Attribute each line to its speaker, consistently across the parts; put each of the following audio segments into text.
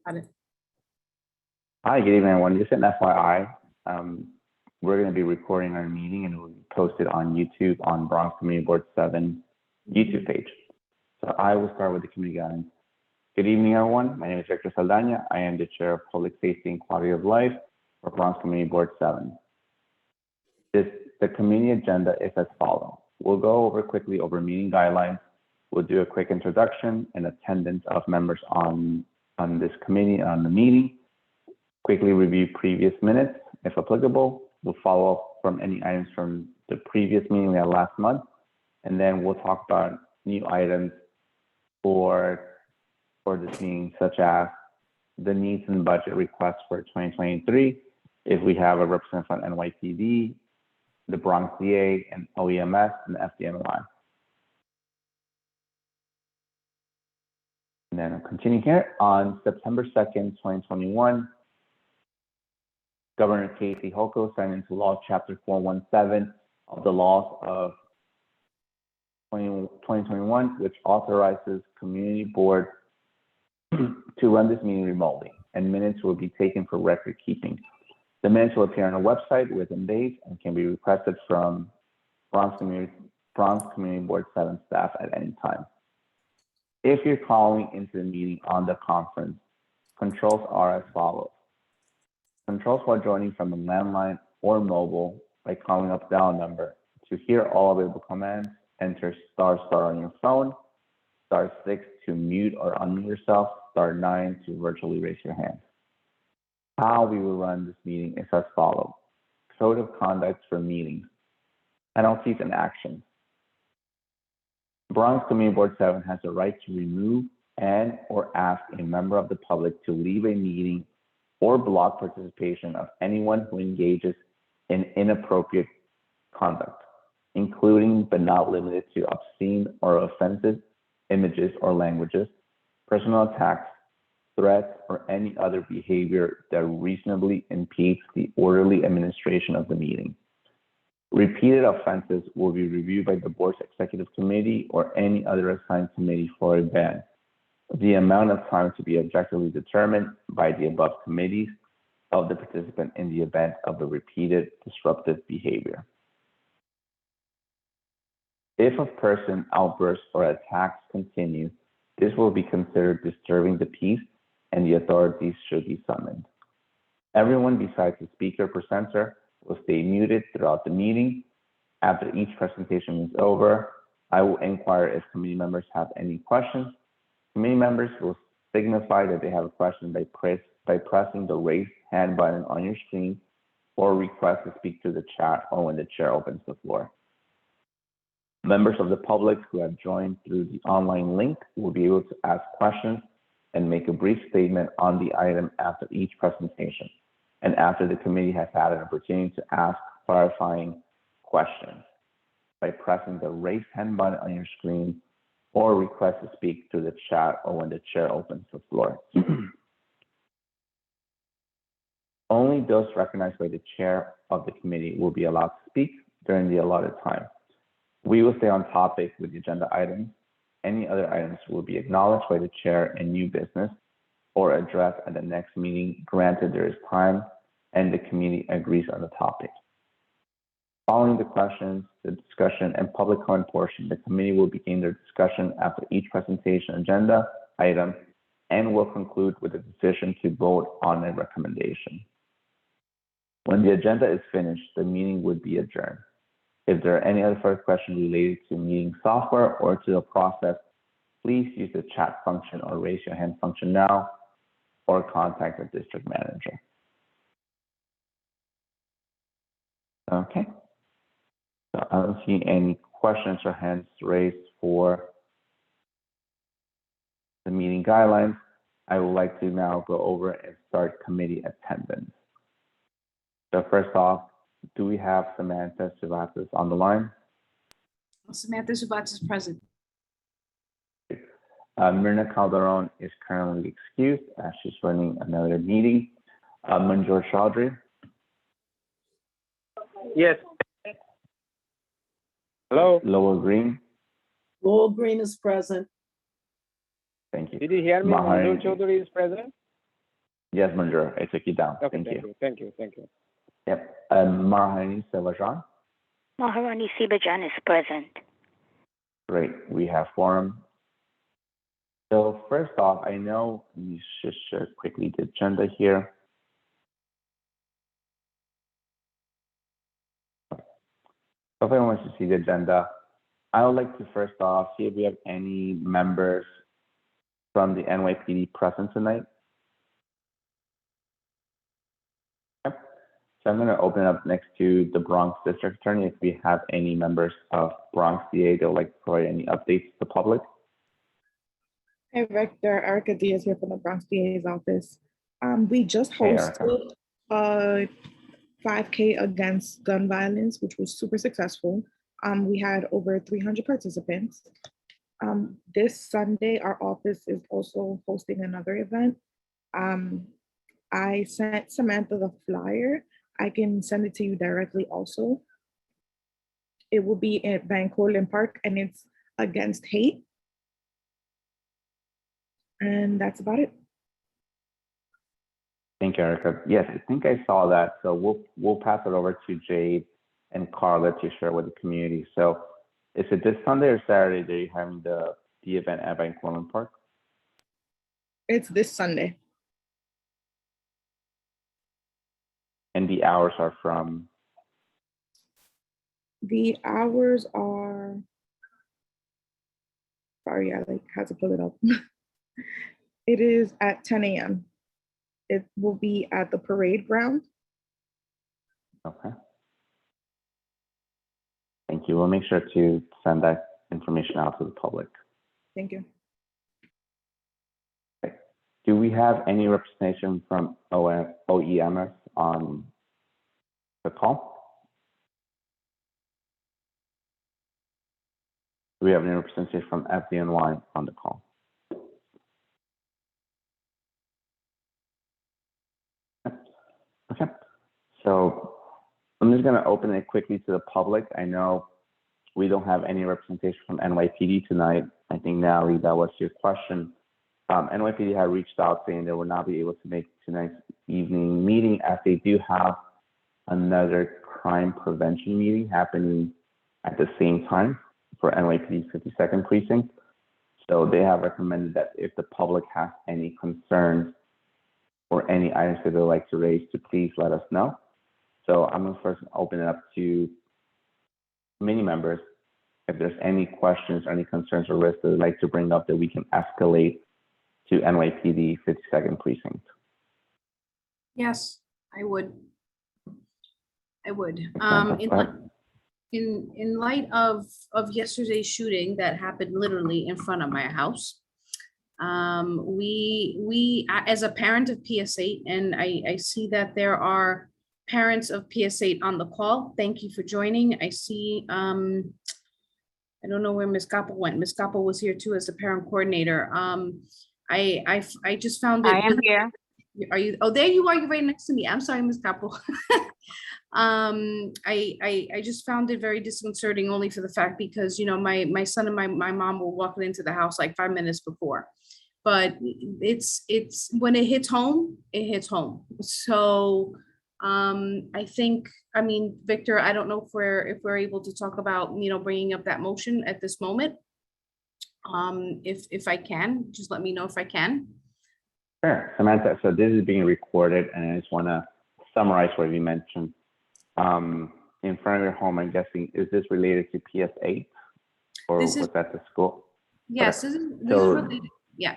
Speaker 1: Got it.
Speaker 2: Hi, good evening, everyone. Just an FYI, we're going to be recording our meeting and it will be posted on YouTube on Bronx Community Board 7 YouTube page. So I will start with the community guidance. Good evening, everyone. My name is Victor Saldana. I am the Chair of Public Safety and Quality of Life for Bronx Community Board 7. The community agenda is as follows. We'll go quickly over meeting guidelines. We'll do a quick introduction and attendance of members on this committee, on the meeting. Quickly review previous minutes, if applicable. We'll follow up from any items from the previous meeting we had last month. And then we'll talk about new items for this meeting, such as the needs and budget requests for 2023, if we have a representative from NYPD, the Bronx DA, and OEMS, and the FDMLI. And then I'll continue here. On September 2nd, 2021, Governor Casey Hochul signed into law Chapter 417 of the laws of 2021, which authorizes community board to run this meeting remotely, and minutes will be taken for record keeping. The minutes will appear on our website within days and can be requested from Bronx Community Board 7 staff at any time. If you're calling into the meeting on the conference, controls are as follows. Controls while joining from a landline or mobile by calling up dial number. To hear all available commands, enter ** on your phone, *6 to mute or unmute yourself, *9 to virtually raise your hand. How we will run this meeting is as follows. Code of conduct for meetings, penalties and actions. Bronx Community Board 7 has the right to remove and or ask a member of the public to leave a meeting or block participation of anyone who engages in inappropriate conduct, including but not limited to obscene or offensive images or languages, personal attacks, threats, or any other behavior that reasonably impedes the orderly administration of the meeting. Repeated offenses will be reviewed by the board's executive committee or any other assigned committee for a ban. The amount of time to be objectively determined by the above committees of the participant in the event of the repeated disruptive behavior. If a person outbursts or attacks continue, this will be considered disturbing the peace and the authorities should be summoned. Everyone besides the speaker presenter will stay muted throughout the meeting. After each presentation is over, I will inquire if committee members have any questions. Committee members will signify that they have a question by pressing the raise hand button on your screen or request to speak to the chat or when the chair opens the floor. Members of the public who have joined through the online link will be able to ask questions and make a brief statement on the item after each presentation and after the committee has had an opportunity to ask clarifying questions by pressing the raise hand button on your screen or request to speak to the chat or when the chair opens the floor. Only those recognized by the chair of the committee will be allowed to speak during the allotted time. We will stay on topic with the agenda items. Any other items will be acknowledged by the chair in new business or addressed at the next meeting, granted there is time and the committee agrees on the topic. Following the questions, the discussion, and public comment portion, the committee will begin their discussion after each presentation agenda item and will conclude with a decision to vote on a recommendation. When the agenda is finished, the meeting would be adjourned. If there are any other further questions related to meeting software or to the process, please use the chat function or raise your hand function now or contact the district manager. Okay. So I don't see any questions or hands raised for the meeting guidelines. I would like to now go over and start committee attendance. So first off, do we have Samantha Subatis on the line?
Speaker 1: Samantha Subatis is present.
Speaker 2: Myrna Calderon is currently excused as she's running another meeting. Manjor Chaudhry?
Speaker 3: Yes. Hello?
Speaker 2: Lowell Green?
Speaker 4: Lowell Green is present.
Speaker 2: Thank you.
Speaker 3: Did you hear me?
Speaker 2: Mahari.
Speaker 3: Manjor Chaudhary is present.
Speaker 2: Yes, Manjur, I took you down.
Speaker 3: Okay,
Speaker 2: Thank you.
Speaker 3: thank you.
Speaker 2: Yep. Marhani Sevajan.
Speaker 4: Maharani Sibajan is present.
Speaker 2: Great. We have forum. So first off, I know we should share quickly the agenda here. So if anyone wants to see the agenda, I would like to first off see if we have any members from the NYPD present tonight. Yep. So I'm going to open up next to the Bronx District Attorney if we have any members of Bronx DA that would like to provide any updates to the public.
Speaker 5: Hey, Rector, Erica Diaz here from the Bronx DA's office. We just
Speaker 2: Hey, Erica.
Speaker 5: hosted a 5K against gun violence, which was super successful. We had over 300 participants. This Sunday, our office is also hosting another event. I sent Samantha the flyer. I can send it to you directly also. It will be at Van Cortlandt Park and it's against hate. And that's about it.
Speaker 2: Thank you, Erica. Yes, I think I saw that. So we'll pass it over to Jade and Carla to share with the community. So is it this Sunday or Saturday that you're having the event at Van Cortlandt Park?
Speaker 5: It's this Sunday.
Speaker 2: And the hours are from?
Speaker 5: The hours are, sorry, I had to pull it up. It is at 10 a.m. It will be at the parade ground.
Speaker 2: Okay. Thank you. We'll make sure to send that information out to the public.
Speaker 5: Thank you.
Speaker 2: Okay. Do we have any representation from OEMS on the call? Do we have any representation from FDNY on the call? Okay, so I'm just going to open it quickly to the public. I know we don't have any representation from NYPD tonight. I think, Natalie, that was your question. NYPD had reached out saying they would not be able to make tonight's evening meeting as they do have another crime prevention meeting happening at the same time for NYPD's 52nd precinct. So they have recommended that if the public has any concerns or any items that they'd like to raise, to please let us know. So I'm going to first open it up to committee members. If there's any questions or any concerns or risks that they'd like to bring up that we can escalate to NYPD 52nd precinct.
Speaker 1: Yes, I would. I would. In light of yesterday's shooting that happened literally in front of my house, we as a parent of PS8, and I see that there are parents of PS8 on the call. Thank you for joining. I see, I don't know where Ms. Capel went. Ms. Capel was here too as a parent coordinator. I just found it.
Speaker 4: I am here.
Speaker 1: Are you? Oh, there you are. You're right next to me. I'm sorry, Ms. Capel. I just found it very disconcerting, only for the fact because, you know, my son and my mom were walking into the house like 5 minutes before. But it's when it hits home, it hits home. So I think, I mean, Victor, I don't know if we're able to talk about, you know, bringing up that motion at this moment. If I can, just let me know if I can.
Speaker 2: Sure, Samantha. So this is being recorded, and I just want to summarize what you mentioned. In front of your home, I'm guessing, is this related to PS8 or was that the school?
Speaker 1: Yes,
Speaker 2: Okay.
Speaker 1: this is
Speaker 2: So-
Speaker 1: related. Yeah.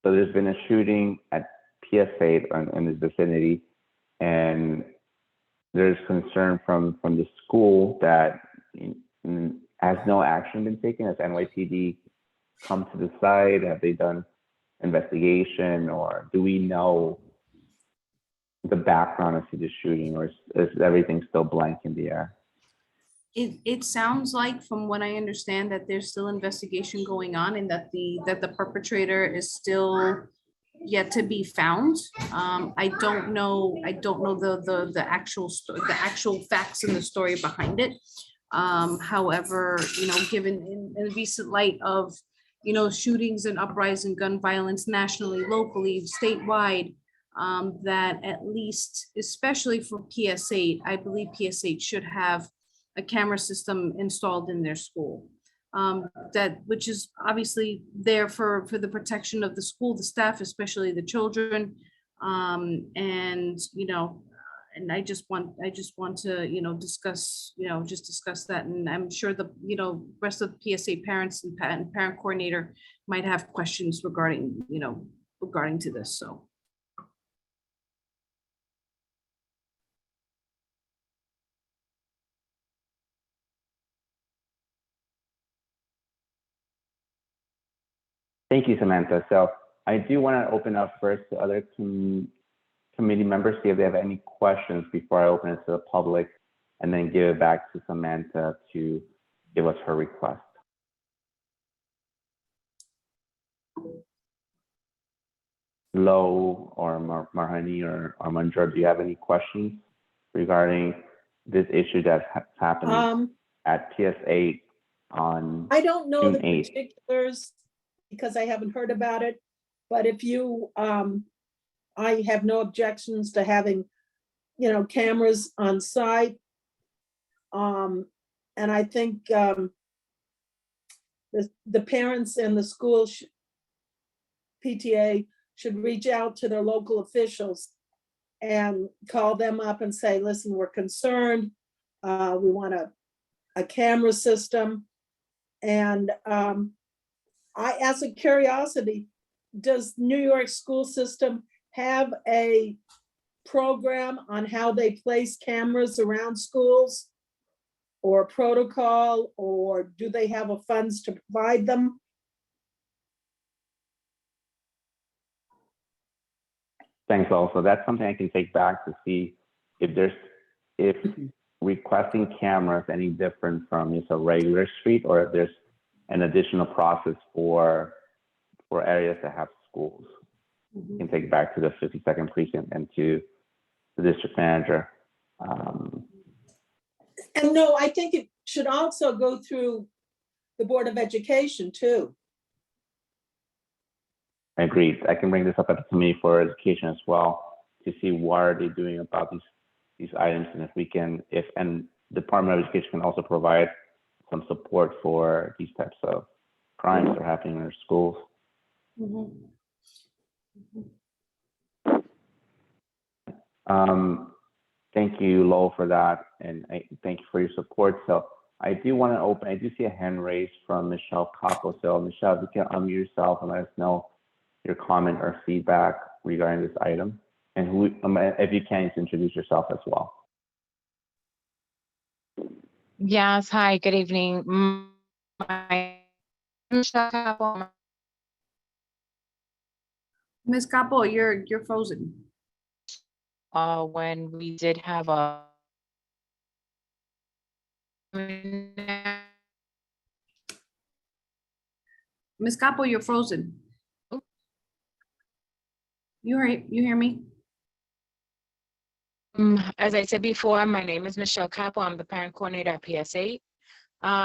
Speaker 2: So there's been a shooting at PS8 in this vicinity, and there's concern from the school that has no action been taken. Has NYPD come to the site? Have they done investigation, or do we know the background of the shooting, or is everything still blank in the air?
Speaker 1: It sounds like, from what I understand, that there's still investigation going on, and that the perpetrator is still yet to be found. I don't know the actual facts and the story behind it. However, you know, given in recent light of, you know, shootings and uprising gun violence nationally, locally, statewide, that at least, especially for PS8, I believe PS8 should have a camera system installed in their school. Which is obviously there for the protection of the school, the staff, especially the children. And, and I just want to, discuss, just discuss that. And I'm sure the, rest of the PSA parents and parent coordinator might have questions regarding, regarding to this, so.
Speaker 2: Thank you, Samantha. So I do want to open up first to other committee members, see if they have any questions before I open it to the public, and then give it back to Samantha to give us her request. Lo or Marhani or Manjur, do you have any questions regarding this issue that's happening at PS8 on
Speaker 3: I don't know
Speaker 2: June
Speaker 3: the
Speaker 2: 8th?
Speaker 3: particulars because I haven't heard about it, but if you, I have no objections to having, cameras on site. And I think the parents and the school PTA should reach out to their local officials and call them up and say, listen, we're concerned. We want a camera system. And I, as a curiosity, does New York school system have a program on how they place cameras around schools, or a protocol, or do they have a funds to provide them?
Speaker 2: Thanks, Lo. So that's something I can take back to see if requesting cameras any different from just a regular street, or if there's an additional process for areas that have schools. You can take it back to the 52nd precinct and to the district manager.
Speaker 3: And no, I think it should also go through the Board of Education too.
Speaker 2: Agreed. I can bring this up at the committee for education as well to see what are they doing about these items, and if we can, and the Department of Education can also provide some support for these types of crimes that are happening in our schools. Thank you, Lowell, for that, and thank you for your support. So I do want to open, I do see a hand raised from Michelle Capo. So Michelle, if you can unmute yourself and let us know your comment or feedback regarding this item. And who, if you can, introduce yourself as well.
Speaker 6: Yes, hi, good evening. My Michelle Capo.
Speaker 1: Ms. Capo, you're frozen.
Speaker 6: When we did have a
Speaker 1: Ms. Capo, you're frozen.
Speaker 6: Oh.
Speaker 1: You hear me?
Speaker 6: As I said before, my name is Michelle Capo. I'm the parent coordinator at PS8.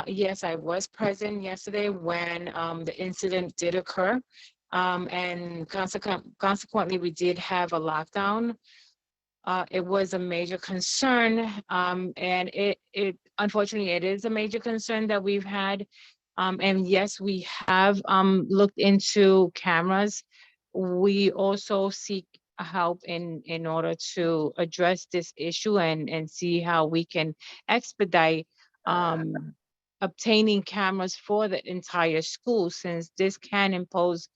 Speaker 6: Yes, I was present yesterday when the incident did occur. And consequently, we did have a lockdown. It was a major concern, and it unfortunately, it is a major concern that we've had. And yes, we have looked into cameras. We also seek help in order to address this issue and see how we can expedite obtaining cameras for the entire school, since this can impose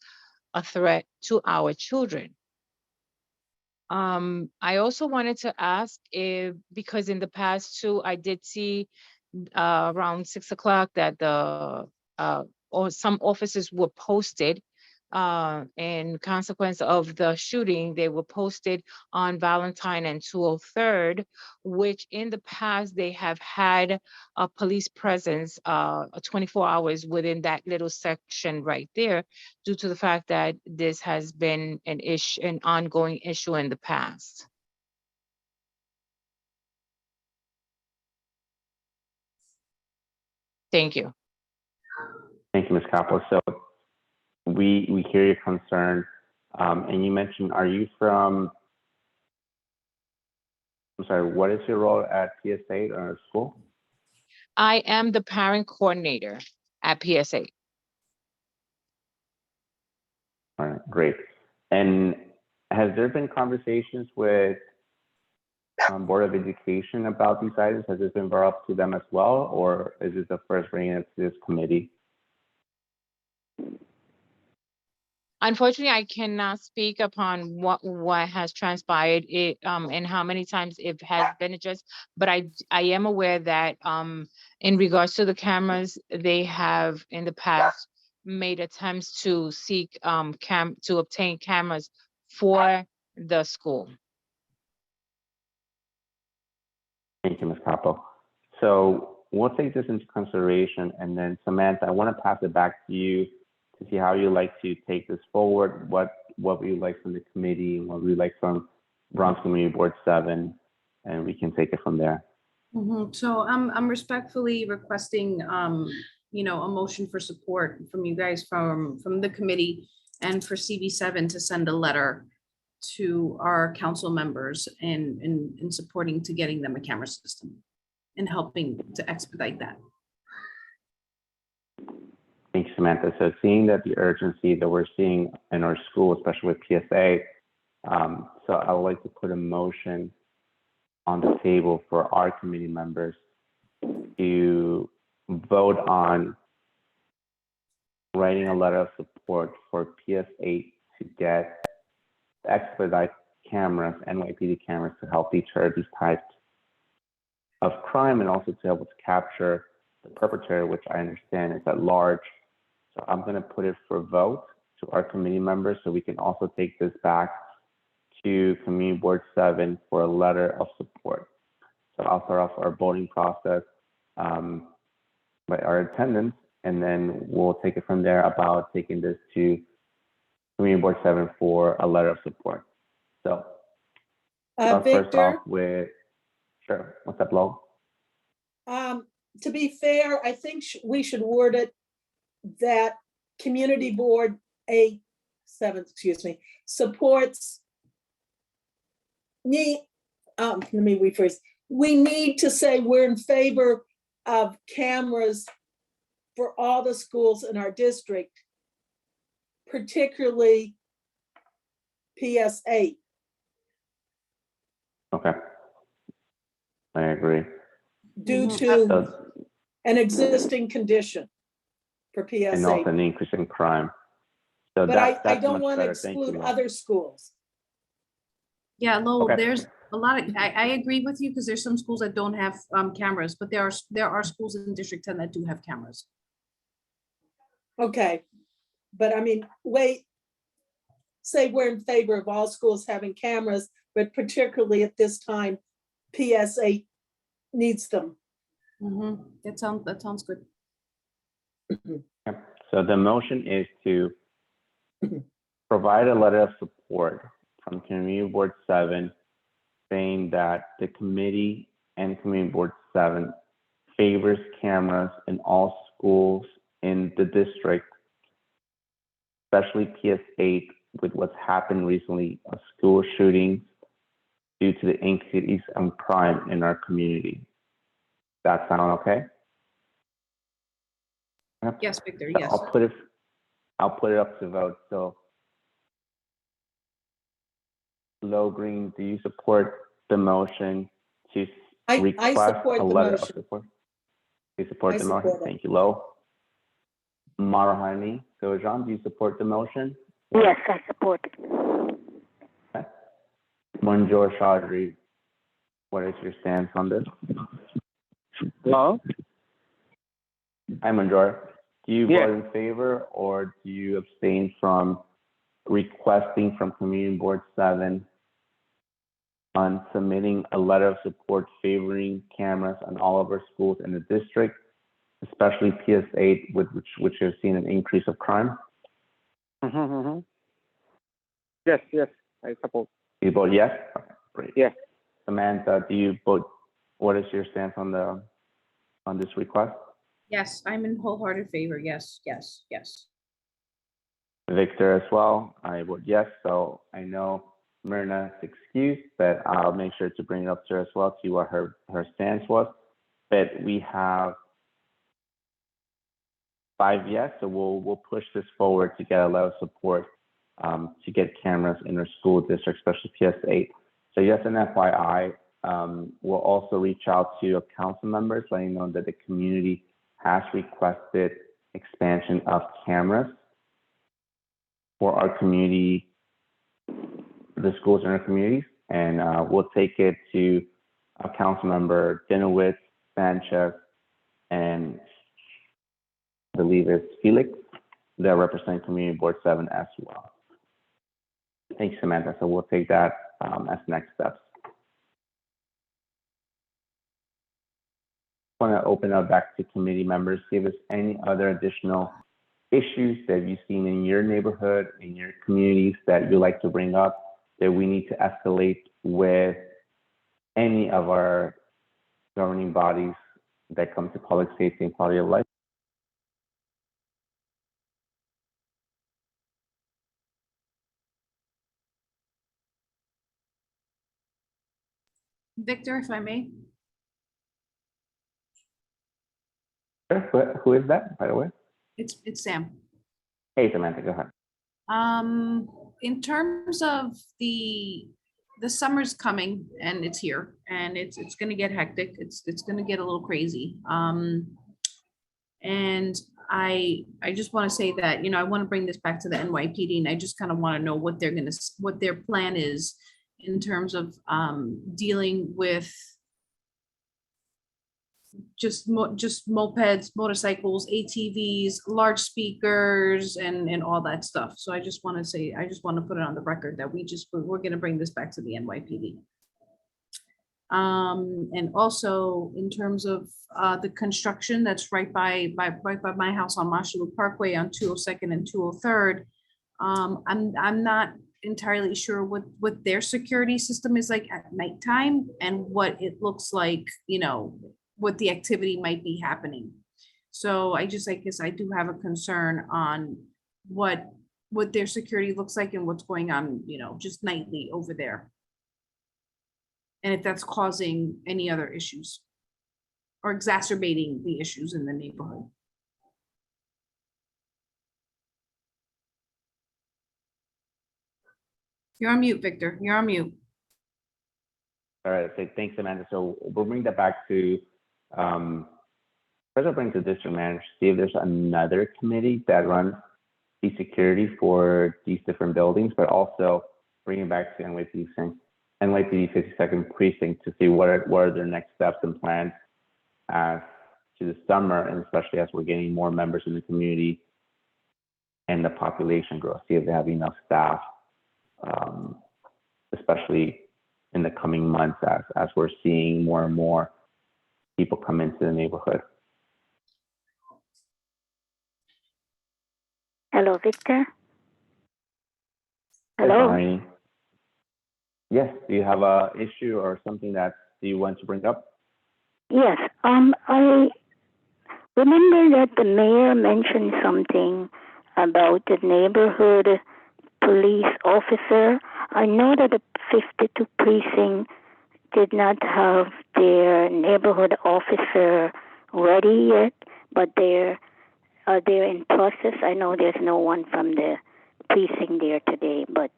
Speaker 6: a threat to our children. I also wanted to ask if, because in the past too, I did see around 6 o'clock that or some officers were posted in consequence of the shooting. They were posted on Valentine and 203rd, which in the past they have had a police presence 24 hours within that little section right there, due to the fact that this has been an ongoing issue in the past. Thank you.
Speaker 2: Thank you, Ms. Capo. So we hear your concern, and you mentioned, are you from I'm sorry, what is your role at PSA or school?
Speaker 6: I am the parent coordinator at PSA.
Speaker 2: All right, great. And has there been conversations with Board of Education about these items? Has this been brought up to them as well, or is this the first bringing it to this committee?
Speaker 6: Unfortunately, I cannot speak upon what has transpired and how many times it has been addressed, but I am aware that in regards to the cameras, they have in the past made attempts to seek to obtain cameras for the school.
Speaker 2: Thank you, Ms. Capo. So we'll take this into consideration, and then Samantha, I want to pass it back to you to see how you like to take this forward, what we like from the committee, and what we like from Bronx Community Board 7, and we can take it from there.
Speaker 1: So I'm respectfully requesting, you know, a motion for support from you guys from the committee and for CB7 to send a letter to our council members in supporting to getting them a camera system and helping to expedite that.
Speaker 2: Thank you, Samantha. So seeing that the urgency that we're seeing in our school, especially with PSA, so I would like to put a motion on the table for our committee members to vote on writing a letter of support for PS8 to get expedite cameras, NYPD cameras, to help deter these types of crime and also to be able to capture the perpetrator, which I understand is at large. So I'm going to put it for vote to our committee members so we can also take this back to Community Board 7 for a letter of support. So I'll start off our voting process by our attendance, and then we'll take it from there about taking this to Community Board 7 for a letter of support. So first
Speaker 3: Victor,
Speaker 2: off with, sure, what's up, Lo?
Speaker 3: to be fair, I think we should word it that Community Board 7, excuse me, supports let me rephrase. We need to say we're in favor of cameras for all the schools in our district, particularly PS8.
Speaker 2: Okay, I agree.
Speaker 3: Due
Speaker 1: Mhm.
Speaker 3: to
Speaker 2: So,
Speaker 3: an existing condition for
Speaker 2: and also
Speaker 3: PS8.
Speaker 2: an increase in crime. So
Speaker 3: But I
Speaker 2: that's
Speaker 3: don't
Speaker 2: much
Speaker 3: want to
Speaker 2: better. Thank you,
Speaker 3: exclude
Speaker 2: Lo.
Speaker 3: other schools.
Speaker 1: Yeah, Lowell,
Speaker 2: Okay.
Speaker 1: there's a lot of, I agree with you because there's some schools that don't have cameras, but there are schools in District 10 that do have cameras.
Speaker 3: Okay, but I mean, say we're in favor of all schools having cameras, but particularly at this time, PS8 needs them.
Speaker 1: That sounds good.
Speaker 2: Yep. So the motion is to provide a letter of support from Community Board 7 saying that the committee and Community Board 7 favors cameras in all schools in the district, especially PS8, with what's happened recently, of school shootings due to the increase in crime in our community. That sound okay? Yep.
Speaker 1: Yes, Victor,
Speaker 2: So
Speaker 1: yes.
Speaker 2: I'll put it up to vote. So Low Green, do you support the motion to
Speaker 3: I
Speaker 2: request
Speaker 3: support
Speaker 2: a
Speaker 3: the
Speaker 2: letter of
Speaker 3: motion.
Speaker 2: support? You support
Speaker 3: I
Speaker 2: the motion?
Speaker 3: support it.
Speaker 2: Thank you, Low. Marahani Gojan, do you support the motion?
Speaker 4: Yes, I support it.
Speaker 2: Okay. Manjor Chaudhry, what is your stance on this?
Speaker 7: Hello?
Speaker 2: Hi, Manjor. Do you
Speaker 7: Yeah.
Speaker 2: vote in favor or do you abstain from requesting from Community Board 7 on submitting a letter of support favoring cameras on all of our schools in the district, especially PS8, which has seen an increase of crime?
Speaker 7: Mm-hmm. Yes, I support.
Speaker 2: You vote yes? Okay, great.
Speaker 7: Yes.
Speaker 2: Samantha, do you vote, what is your stance on this request?
Speaker 1: Yes, I'm in wholehearted favor. Yes.
Speaker 2: Victor as well, I vote yes, so I know Myrna's excuse, but I'll make sure to bring it up to her as well, see what her stance was. But we have 5 yes, so we'll push this forward to get a lot of support to get cameras in our school district, especially PS8. So yes, an FYI, we'll also reach out to council members, letting them know that the community has requested expansion of cameras for our community, the schools in our communities, and we'll take it to a council member, Dinowitz, Sanchez, and I believe it's Felix, that represent Community Board 7 as well. Thanks, Samantha. So we'll take that as next steps. I want to open up back to committee members. Give us any other additional issues that you've seen in your neighborhood, in your communities that you'd like to bring up that we need to escalate with any of our governing bodies that come to public safety and quality of life.
Speaker 1: Victor, if I may.
Speaker 2: Who is that, by the way?
Speaker 1: It's Sam.
Speaker 2: Hey, Samantha, go ahead.
Speaker 1: In terms of the summer's coming and it's here and it's gonna get hectic. It's gonna get a little crazy. And I just want to say that, I want to bring this back to the NYPD, and I just kind of want to know what their plan is in terms of dealing with just mopeds, motorcycles, ATVs, large speakers, and all that stuff. So I just want to put it on the record that we're going to bring this back to the NYPD. And also in terms of the construction that's right by my house on Marshall Parkway on 202nd and 203rd. I'm not entirely sure what their security system is like at nighttime and what it looks like, what the activity might be happening. So I guess I do have a concern on what their security looks like and what's going on, just nightly over there. And if that's causing any other issues or exacerbating the issues in the neighborhood. You're on mute, Victor. You're on mute.
Speaker 2: All right, so thanks, Amanda. So we'll bring that back to, first I'll bring to district manager, see if there's another committee that runs the security for these different buildings, but also bring it back to NYPD 52nd precinct to see what are their next steps and plans as to the summer, and especially as we're getting more members in the community and the population growth, see if they have enough staff, especially in the coming months as we're seeing more and more people come into the neighborhood.
Speaker 4: Hello, Victor. Hello.
Speaker 2: Hi. Yes, do you have a issue or something that you want to bring up?
Speaker 4: Yes. I remember that the mayor mentioned something about the neighborhood police officer. I know that the 52 precinct did not have their neighborhood officer ready yet, but they're in process. I know there's no one from the precinct there today, but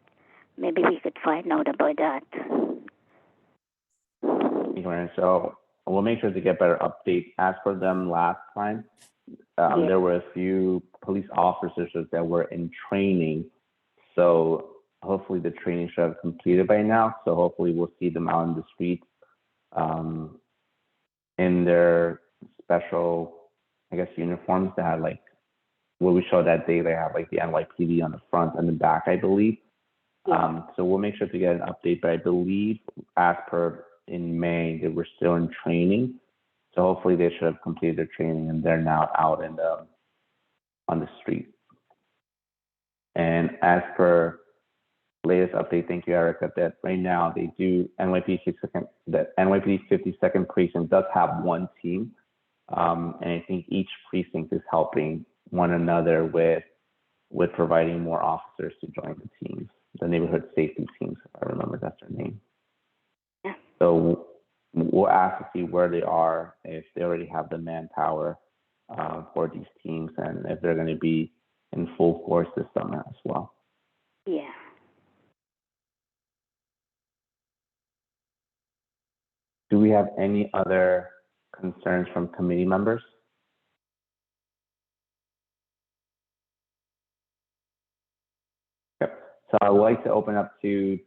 Speaker 4: maybe we could find out about that.
Speaker 2: So we'll make sure to get better updates. As for them last time, there were a few police officers that were in training. So hopefully the training should have completed by now. So hopefully we'll see them out in the streets in their special, uniforms that had what we showed that day. They have the NYPD on the front and the back, I believe. So we'll make sure to get an update, but I believe as per in May, they were still in training. So hopefully they should have completed their training and they're now out on the street. And as per latest update, thank you, Erica, that right now they do NYPD 52nd precinct does have one team. And I think each precinct is helping one another with providing more officers to join the teams, the neighborhood safety teams, if I remember ask to see where they are, if they already have the manpower for these teams, and if they're going to be in full force this summer as well.
Speaker 4: Yeah.
Speaker 2: Do we have any other concerns from committee members? Yep. So I would like to open up to,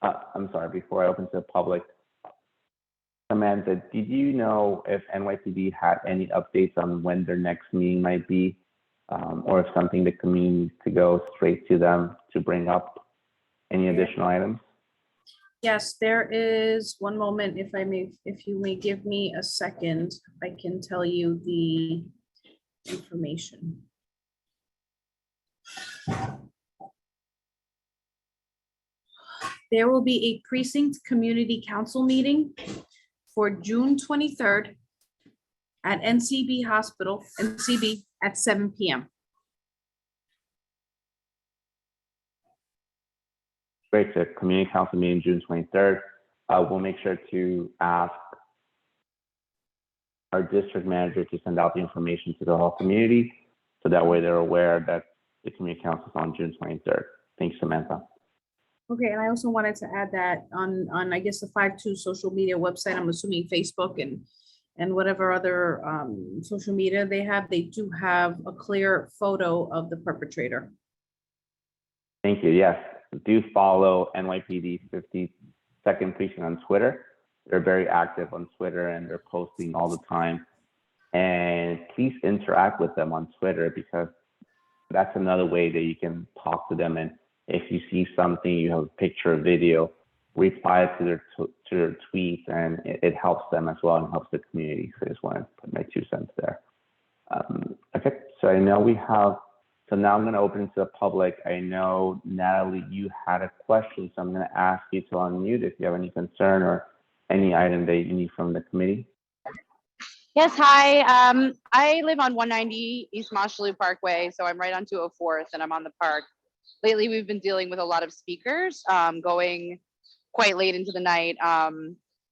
Speaker 2: I'm sorry, before I open to the public, Samantha, did you know if NYPD had any updates on when their next meeting might be, or if something the community needs to go straight to them to bring up any additional items?
Speaker 1: Yes, there is one moment, if you may give me a second, I can tell you the information. There will be a precinct community council meeting for June 23rd at NCB Hospital, NCB at 7 p.m.
Speaker 2: Great, so community council meeting June 23rd. We'll make sure to ask our district manager to send out the information to the whole community, so that way they're aware that the community council is on June 23rd. Thanks, Samantha.
Speaker 1: Okay, and I also wanted to add that on I guess the 5-2 social media website, I'm assuming Facebook and whatever other social media they have, they do have a clear photo of the perpetrator.
Speaker 2: Thank you. Yes, do follow NYPD 52nd Precinct on Twitter. They're very active on Twitter and they're posting all the time. And please interact with them on Twitter, because that's another way that you can talk to them. And if you see something, you have a picture or video, reply to their tweets, and it helps them as well and helps the community. So I just want to put my 2 cents there. Okay, so I know we have, so now I'm going to open it to the public. I know, Natalie, you had a question, so I'm going to ask you to unmute if you have any concern or any item that you need from the committee.
Speaker 8: Yes, hi. I live on 190 East Mosholu Parkway, so I'm right on 204th and I'm on the park. Lately, we've been dealing with a lot of speakers going quite late into the night.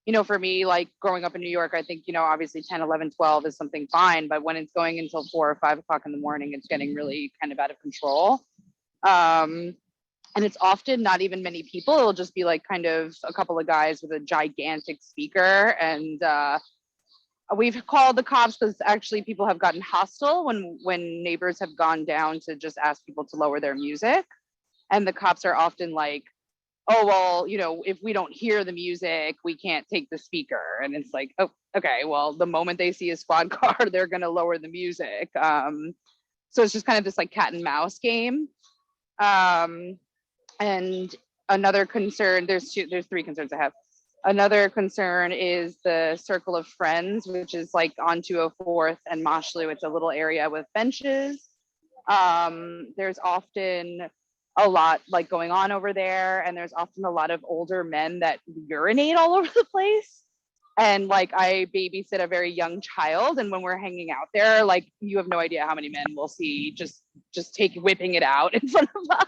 Speaker 8: You know, for me, like growing up in New York, I think, you know, obviously 10, 11, 12 is something fine, but when it's going until 4 or 5 o'clock in the morning, it's getting really kind of out of control. And it's often not even many people. It'll just be like kind of a couple of guys with a gigantic speaker. And we've called the cops because actually people have gotten hostile when neighbors have gone down to just ask people to lower their music. And the cops are often like, oh, well, you know, if we don't hear the music, we can't take the speaker. And it's like, oh, okay, well, the moment they see a squad car, they're going to lower the music. So it's just kind of this like cat and mouse game. And another concern, there's 3 concerns I have. Another concern is the Circle of Friends, which is like on 204th and Mosholu. It's a little area with benches. There's often a lot like going on over there, and there's often a lot of older men that urinate all over the place. And like I babysit a very young child, and when we're hanging out there, like you have no idea how many men we'll see just whipping it out in front of us.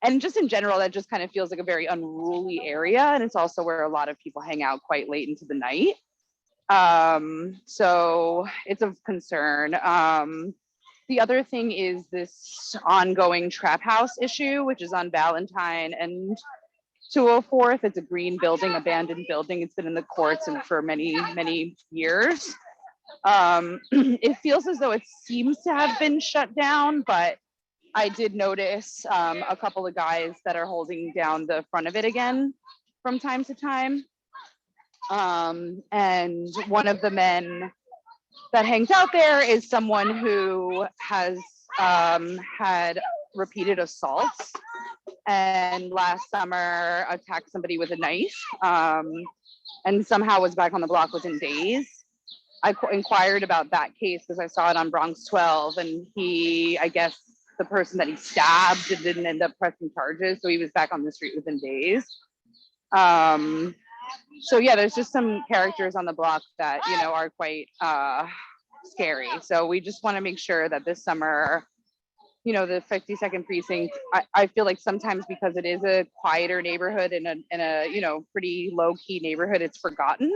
Speaker 8: And just in general, that just kind of feels like a very unruly area, and it's also where a lot of people hang out quite late into the night. So it's of concern. The other thing is this ongoing trap house issue, which is on Valentine and 204th. It's a green building, abandoned building. It's been in the courts and for many, many years. It feels as though it seems to have been shut down, but I did notice a couple of guys that are holding down the front of it again from time to time. And one of the men that hangs out there is someone who has had repeated assaults and last summer attacked somebody with a knife and somehow was back on the block within days. I inquired about that case because I saw it on Bronx 12, and I guess the person that he stabbed didn't end up pressing charges, so he was back on the street within days. So yeah, there's just some characters on the block that, you know, are quite scary. So we just want to make sure that this summer, you know, the 52nd precinct, I feel like sometimes because it is a quieter neighborhood and a you know, pretty low key neighborhood, it's forgotten.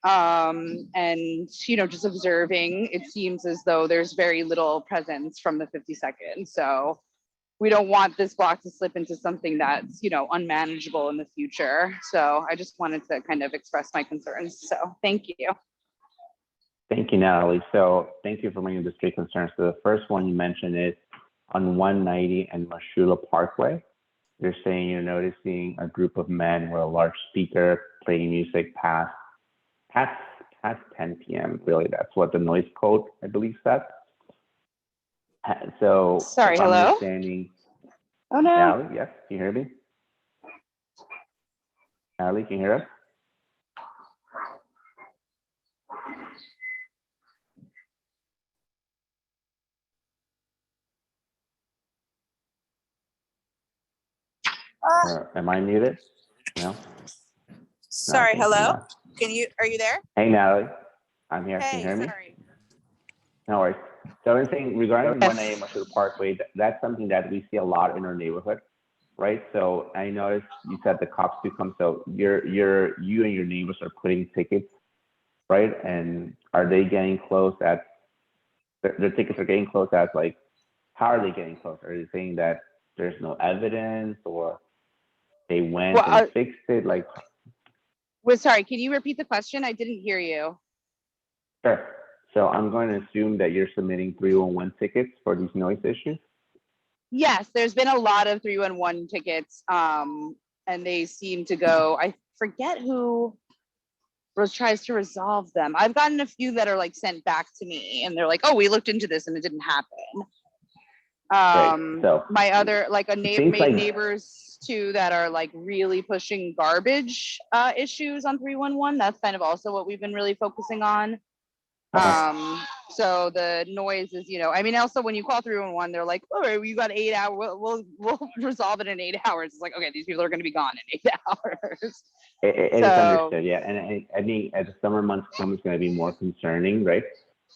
Speaker 8: And, you know, just observing, it seems as though there's very little presence from the 52nd. So we don't want this block to slip into something that's, you know, unmanageable in the future. So I just wanted to kind of express my concerns. So thank you.
Speaker 2: Thank you, Natalie. So thank you for bringing the street concerns. So the first one you mentioned is on 190 and Mashula Parkway. You're saying you're noticing a group of men with a large speaker playing music past 10 p.m. Really, that's what the noise code, I believe, said. So
Speaker 8: Sorry,
Speaker 2: if I'm
Speaker 8: hello?
Speaker 2: understanding,
Speaker 8: Oh no.
Speaker 2: Natalie, yes, can you hear me? Natalie, can you hear us? Am I muted? No?
Speaker 9: Sorry,
Speaker 2: No,
Speaker 9: hello?
Speaker 2: no.
Speaker 9: Are you there?
Speaker 2: Hey, Natalie, I'm here. Can you
Speaker 9: Hey,
Speaker 2: hear me?
Speaker 9: sorry.
Speaker 2: No worries. So I was saying regarding 1A Mashua Parkway, that's something that we see a lot in our neighborhood, right? So I noticed you said the cops do come. So you and your neighbors are putting tickets, right? And are they getting close at, their tickets are getting close at, like, how are they getting close? Are they saying that there's no evidence, or they went
Speaker 8: Well,
Speaker 2: and fixed it? Like,
Speaker 8: sorry, can you repeat the question? I didn't hear you.
Speaker 2: sure. So I'm going to assume that you're submitting 311 tickets for these noise issues.
Speaker 8: Yes, there's been a lot of 311 tickets, and they seem to go, I forget who tries to resolve them. I've gotten a few that are like sent back to me and they're like, oh, we looked into this and it didn't happen.
Speaker 2: So
Speaker 8: My other, like neighbors too that are like really pushing garbage issues on 311. That's kind of also what we've been really focusing on. So the noise is, you know, I mean, also when you call 311, they're like, oh, you got 8 hours, we'll resolve it in 8 hours. It's like, okay, these people are going to be gone in 8 hours.
Speaker 2: It is understood, yeah. And I mean, as the summer months come, it's going to be more concerning, right?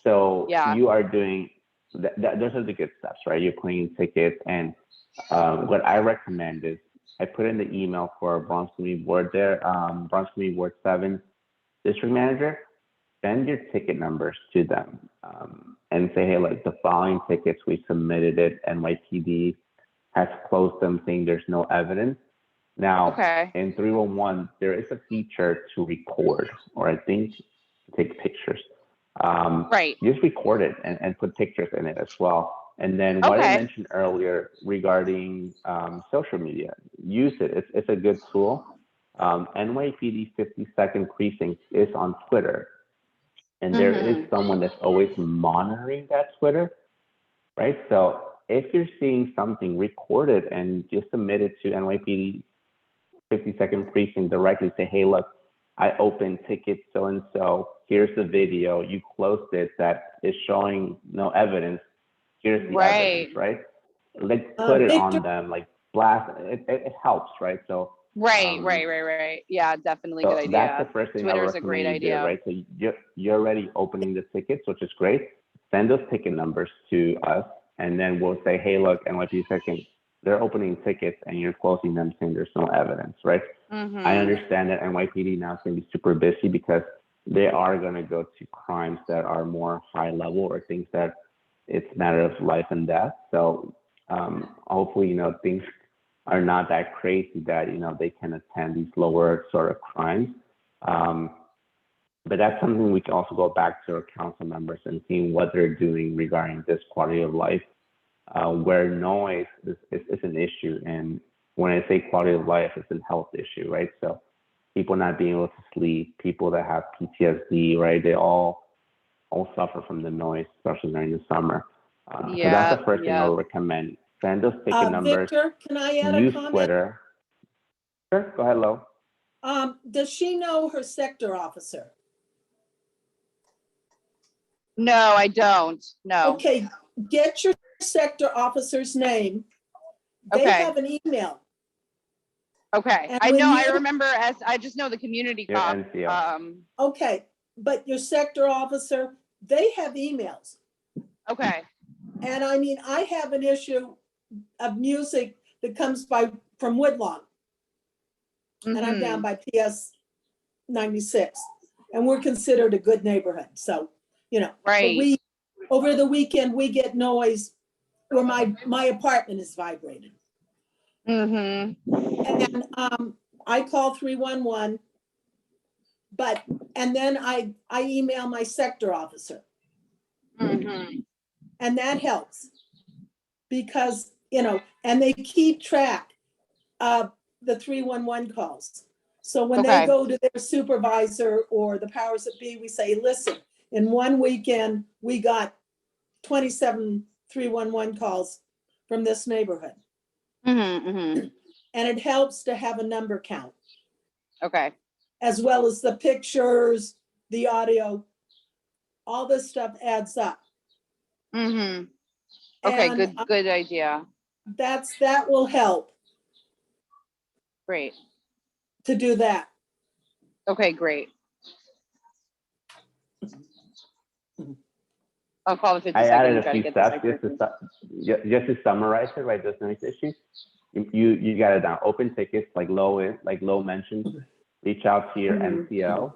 Speaker 2: So
Speaker 8: yeah,
Speaker 2: you are doing, those are the good steps, right? You're putting tickets, and what I recommend is, I put in the email for Bronx Community Board there, Bronx Community Board 7's district manager. Send your ticket numbers to them, and say, hey, like, the following tickets, we submitted it, NYPD has closed them, saying there's no evidence. Now,
Speaker 8: okay,
Speaker 2: in 311, there is a feature to record, or I think take pictures.
Speaker 8: right,
Speaker 2: Just record it and put pictures in it as well. And then what I mentioned earlier regarding social media, use it. It's a good tool. NYPD 52nd Precinct is on Twitter. And there is someone that's always monitoring that Twitter, right? So if you're seeing something, record it and just submit it to NYPD 52nd Precinct directly. Say, hey, look, I opened ticket so-and-so. Here's the video. You closed it that is showing no evidence. Here's the evidence, right? Like, put it
Speaker 3: Victor,
Speaker 2: on them, like, blast. It helps, right? So
Speaker 8: right. Yeah, definitely good idea.
Speaker 2: That's the first thing I
Speaker 8: Twitter's
Speaker 2: recommend
Speaker 8: a great
Speaker 2: you
Speaker 8: idea.
Speaker 2: do, right? So you're already opening the tickets, which is great. Send those ticket numbers to us, and then we'll say, hey, look, NYPD second, they're opening tickets and you're closing them, saying there's no evidence, right? I understand that NYPD now is going to be super busy because they are going to go to crimes that are more high level, or things that it's a matter of life and death. So hopefully, you know, things are not that crazy that, you know, they can attend these lower sort of crimes. But that's something we can also go back to our council members and seeing what they're doing regarding this quality of life, where noise is an issue. And when I say quality of life, it's a health issue, right? So people not being able to sleep, people that have PTSD, right? They all suffer from the noise, especially during the summer. So that's the first thing I would recommend. Send those ticket numbers.
Speaker 3: Victor, can I add a
Speaker 2: Use
Speaker 3: comment?
Speaker 2: Twitter. Sure, go ahead, Lo.
Speaker 3: Does she know her sector officer?
Speaker 8: No, I don't. No.
Speaker 3: Okay, get your sector officer's name. They have an email.
Speaker 8: Okay.
Speaker 3: And
Speaker 8: I
Speaker 3: when
Speaker 8: know, I
Speaker 3: you-
Speaker 8: remember, I just know the community
Speaker 2: Your
Speaker 8: cop.
Speaker 2: NCO.
Speaker 3: Okay, but your sector officer, they have emails.
Speaker 8: Okay.
Speaker 3: And I mean, I have an issue of music that comes from Woodlawn, and I'm down
Speaker 8: Mhm.
Speaker 3: by PS 96, and we're considered a good neighborhood. So, but
Speaker 8: Right.
Speaker 3: over the weekend, we get noise where my apartment is vibrating.
Speaker 8: Mhm.
Speaker 3: And I call 311, and then I email my sector officer,
Speaker 8: Mhm.
Speaker 3: and that helps because, and they keep track of the 311 calls. So when they
Speaker 8: Okay.
Speaker 3: go to their supervisor or the powers that be, we say, listen, in one weekend, we got 27 311 calls from this neighborhood.
Speaker 8: Mhm. Mhm.
Speaker 3: And it helps to have a number count,
Speaker 8: Okay.
Speaker 3: as well as the pictures, the audio, all this stuff adds up.
Speaker 8: Mhm. Okay.
Speaker 3: And
Speaker 8: Good idea.
Speaker 3: that will help
Speaker 8: Great.
Speaker 3: to do that.
Speaker 8: Okay. Great. I'll call the 50
Speaker 2: I
Speaker 8: second
Speaker 2: added
Speaker 8: and
Speaker 2: a
Speaker 8: try to
Speaker 2: few
Speaker 8: get this.
Speaker 2: steps just to summarize it, right? Those noise issues. You got it down. Open tickets, like Lo mentioned, reach out to your MCL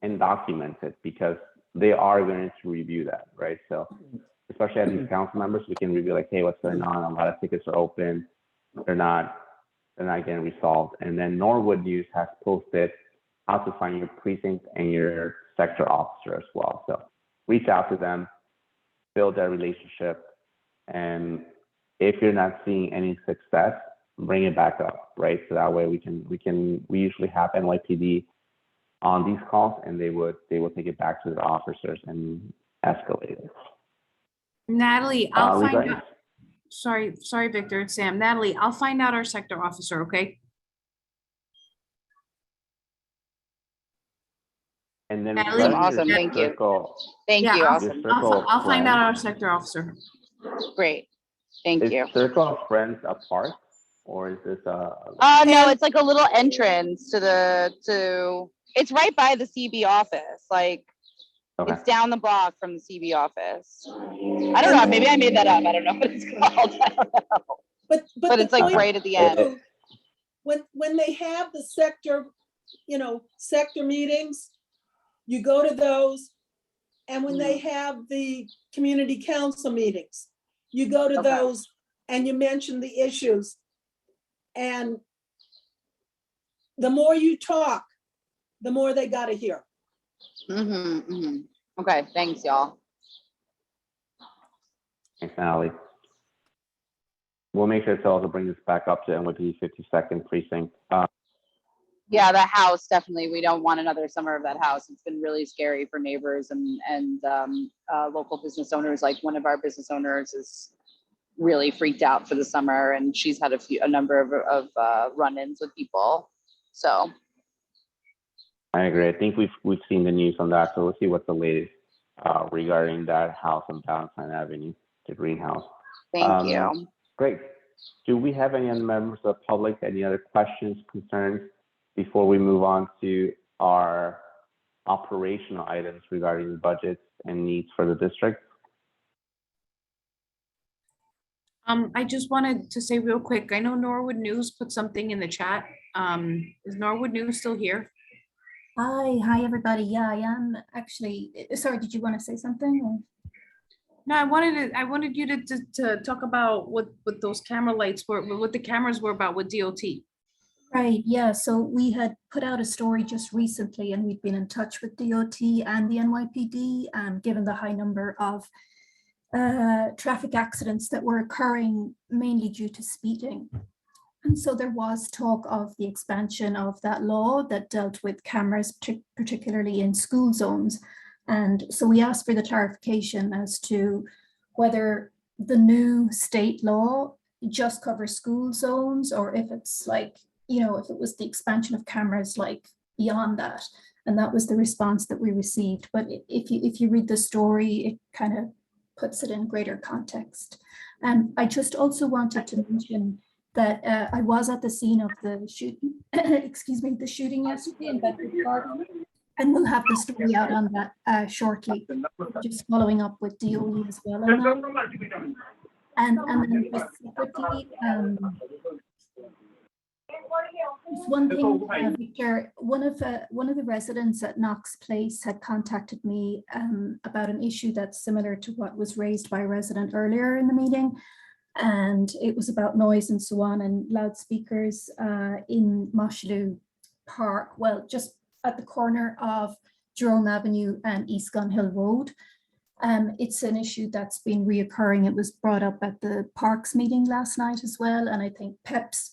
Speaker 2: and document it, because they are going to review that, right? So especially as these council members, we can review like, hey, what's going on? A lot of tickets are open. They're not getting resolved. And then Norwood News has posted how to find your precinct and your sector officer as well. So reach out to them, build that relationship, and if you're not seeing any success, bring it back up, right? So that way we usually have NYPD on these calls, and they will take it back to the officers and escalate it.
Speaker 1: Natalie, I'll find
Speaker 2: regarding-
Speaker 1: out. Sorry, Victor, it's Sam. Natalie, I'll find out our sector officer, okay?
Speaker 2: And then
Speaker 1: Natalie,
Speaker 2: regarding
Speaker 8: awesome,
Speaker 2: your
Speaker 8: thank you.
Speaker 2: circle,
Speaker 8: Thank
Speaker 1: Yeah,
Speaker 8: you.
Speaker 1: I'll-
Speaker 8: Awesome.
Speaker 1: I'll find out our sector officer.
Speaker 8: Great. Thank you.
Speaker 2: Is Circle of Friends a park, or is this a?
Speaker 8: No, it's like a little entrance to it's right by the CB office. Like
Speaker 2: Okay.
Speaker 8: it's down the block from the CB office. I don't know. Maybe I made that up. I don't know what it's called. I don't know.
Speaker 3: But
Speaker 8: But
Speaker 3: the
Speaker 8: it's like
Speaker 3: point
Speaker 8: right at the end.
Speaker 3: too, when they have the sector meetings, you go to those. And when they have the community council meetings, you go to
Speaker 8: Okay.
Speaker 3: those and you mention the issues. And the more you talk, the more they gotta hear.
Speaker 8: Okay. Thanks, y'all.
Speaker 2: Thanks, Natalie. We'll make sure to also bring this back up to NYPD 52nd precinct.
Speaker 8: Yeah, the house, definitely. We don't want another summer of that house. It's been really scary for neighbors and local business owners. Like one of our business owners is really freaked out for the summer, and she's had a number of run-ins with people. So
Speaker 2: I agree. I think we've seen the news on that, so we'll see what's the latest regarding that house on Valentine Avenue, the greenhouse.
Speaker 8: thank you.
Speaker 2: Great. Do we have any other members of the public? Any other questions, concerns before we move on to our operational items regarding budgets and needs for the district?
Speaker 1: I just wanted to say real quick, I know Norwood News put something in the chat. Is Norwood News still here?
Speaker 10: Hi, everybody. Yeah, I am actually. Sorry, did you want to say something? Or?
Speaker 1: No, I wanted you to talk about what those camera lights were, what the cameras were about with DOT.
Speaker 10: Right, yeah. So we had put out a story just recently, and we've been in touch with DOT and the NYPD, given the high number of traffic accidents that were occurring mainly due to speeding. And so there was talk of the expansion of that law that dealt with cameras, particularly in school zones. And so we asked for the clarification as to whether the new state law just covers school zones, or if it's like, if it was the expansion of cameras like beyond that. And that was the response that we received. But if you read the story, it kind of puts it in greater context. And I just also wanted to mention that I was at the scene of the shooting, the shooting yesterday in Bedford Garden. And we'll have the story out on that shortly, just following up with DOE as well on that. And then just quickly, just one thing, Victor, one of the residents at Knox Place had contacted me about an issue that's similar to what was raised by a resident earlier in the meeting. And it was about noise and so on and loudspeakers in Moshlu Park, well, just at the corner of Jerome Avenue and East Gun Hill Road. It's an issue that's been reoccurring. It was brought up at the Parks meeting last night as well. And I think PEPS